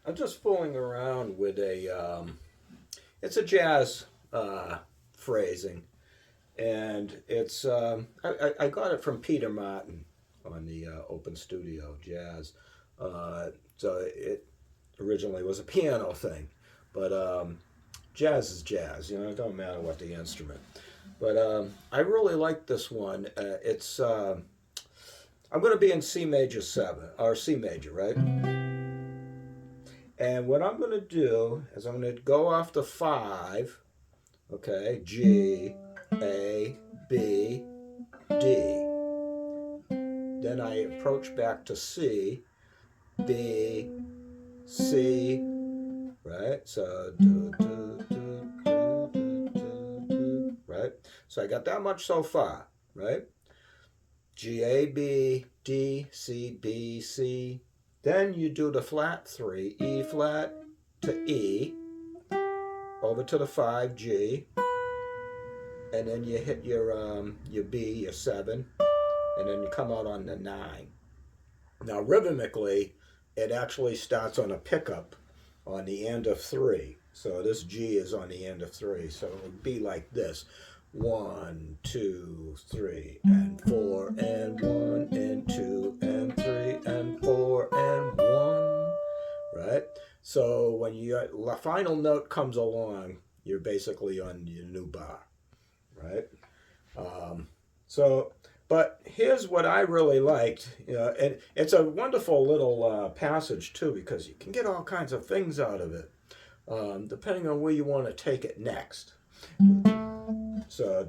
I'm just fooling around with it's a jazz phrasing, and I got it from Peter Martin on the Open Studio Jazz. So it originally was a piano thing, but jazz is jazz, it don't matter what the instrument. But I really like this one. I'm going to be in C major 7, or C major, right? And what I'm going to do is I'm going to go off the 5, okay, G, A, B, D. Then I approach back to C, B, C, right? So, right? So I got that much so far, right? G, A, B, D, C, B, C. Then you do the flat 3, E flat to E, over to the 5, G, and then you hit your B, your 7, and then you come out on the 9. Now, rhythmically, it actually starts on a pickup on the end of 3. So this G is on the end of 3. So it would be like this. 1, 2, 3, and 4, and 1, and 2, and 3, and 4, and 1. Right? So when your final note comes along, you're basically on your new bar. Right? But here's what I really liked, and it's a wonderful little passage too, because you can get all kinds of things out of it, depending on where you want to take it next. So,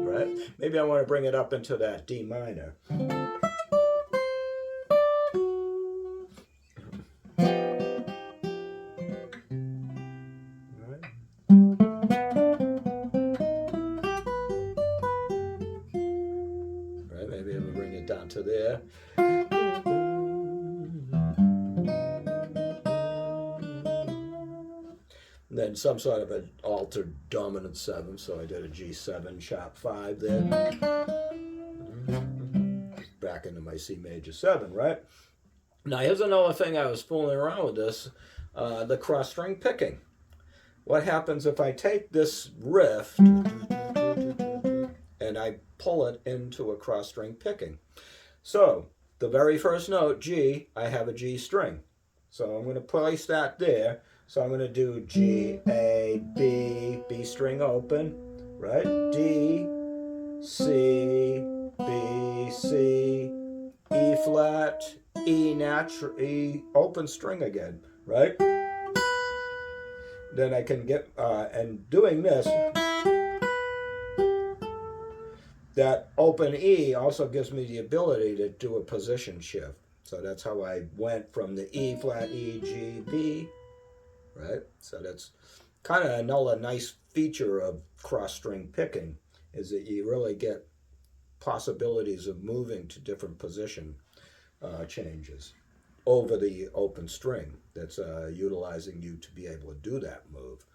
right? Maybe I want to bring it up into that D minor. Maybe I'm going to bring it down to there. And then some sort of an altered dominant 7, so I did a G7 sharp 5 there. Back into my C major 7, right? Now here's another thing I was fooling around with this, the cross string picking. What happens if I take this riff and I pull it into a cross string picking? So the very first note, G, I have a G string. So I'm going to place that there. So I'm going to do G, A, B, B string open, right? D, C, B, C, E flat, E natural, E open string again, right? Then I can get, and doing this, that open E also gives me the ability to do a position shift. So that's how I went from the E flat, E, G, B, right? So that's kind of another nice feature of cross string picking, is that you really get possibilities of moving to different position changes over the open string that's utilizing you to be able to do that move.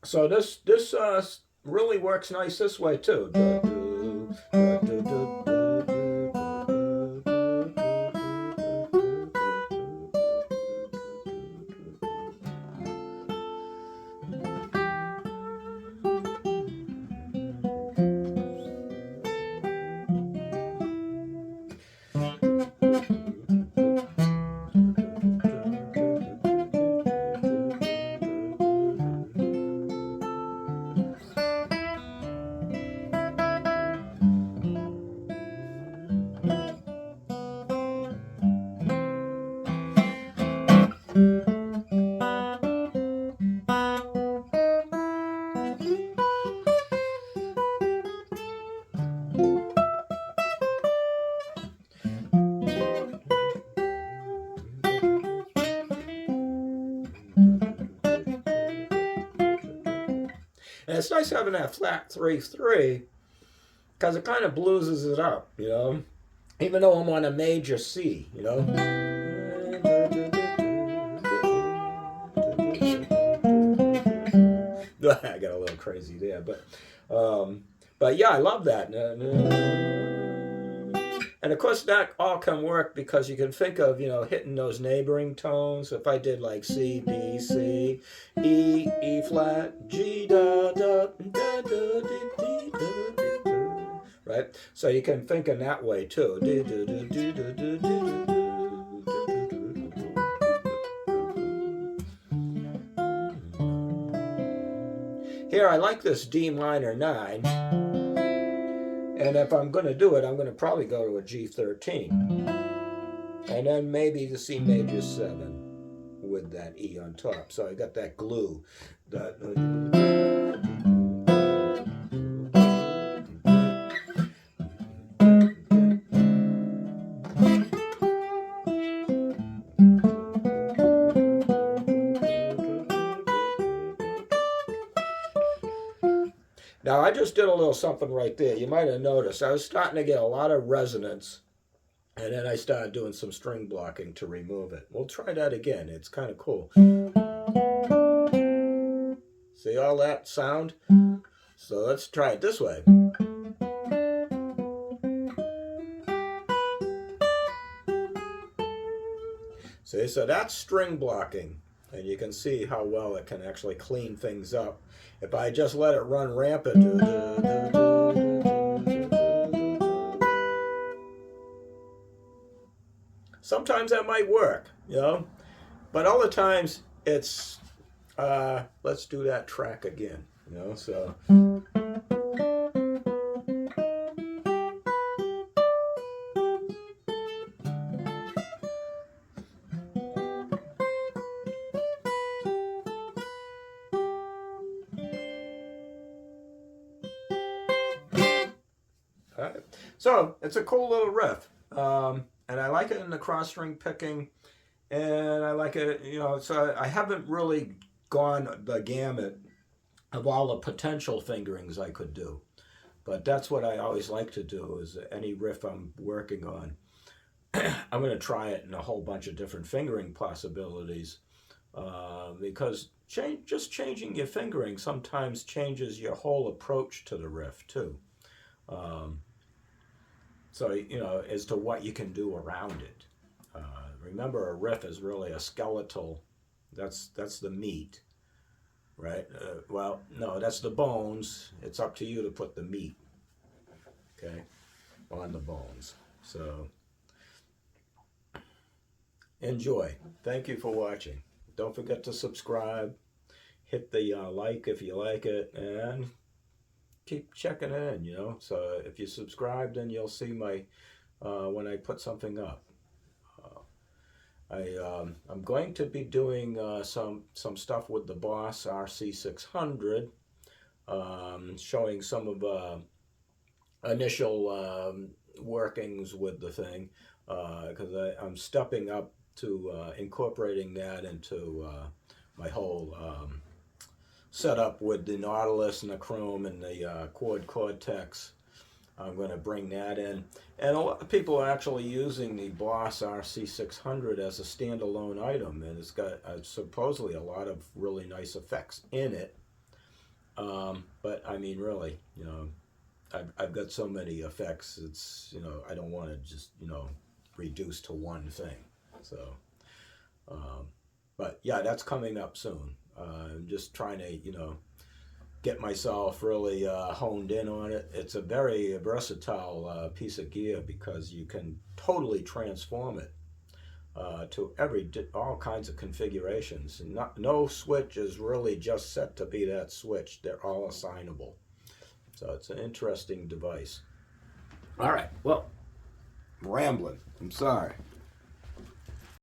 So this really works nice this way too. And it's nice having that flat 3-3 because it kind of blueses it up, even though I'm on a major C, I got a little crazy there, but But yeah, I love that. And of course, that all can work because you can think of, hitting those neighboring tones. If I did like C, D, C, E, E flat, G, da, da, da, da, da, da, da, da, right? So you can think in that way too. Here, I like this D minor 9. And if I'm going to do it, I'm going to probably go to a G13. And then maybe the C major 7 with that E on top. So I got that glue. Now, I just did a little something right there. You might have noticed I was starting to get a lot of resonance, and then I started doing some string blocking to remove it. We'll try that again. It's kind of cool. See all that sound? So let's try it this way. See, so that's string blocking. And you can see how well it can actually clean things up. If I just let it run rampant, sometimes that might work, but other times it's, let's do that track again, so. Right. So it's a cool little riff, and I like it in the cross string picking, and I like it, so I haven't really gone the gamut of all the potential fingerings I could do, but that's what I always like to do. Is any riff I'm working on, I'm going to try it in a whole bunch of different fingering possibilities, because just changing your fingering sometimes changes your whole approach to the riff too. So, as to what you can do around it. Remember, a riff is really a skeletal, that's the meat, right? Well, no, that's the bones. It's up to you to put the meat, okay, on the bones. So, enjoy. Thank you for watching. Don't forget to subscribe. Hit the like if you like it, and keep checking in, so if you subscribe, then you'll see my when I put something up. I'm going to be doing some stuff with the Boss RC600, showing some of initial workings with the thing, because I'm stepping up to incorporating that into my whole setup with the Nautilus and the Chrome and the Quad Cortex. I'm going to bring that in. And a lot of people are actually using the Boss RC600 as a standalone item, and it's got supposedly a lot of really nice effects in it. But I mean, really, I've got so many effects, it's, I don't want to just, reduce to one thing. So, but yeah, that's coming up soon. I'm just trying to, get myself really honed in on it. It's a very versatile piece of gear because you can totally transform it to all kinds of configurations. And no switch is really just set to be that switch. They're all assignable. So it's an interesting device. All right, well, I'm rambling. I'm sorry.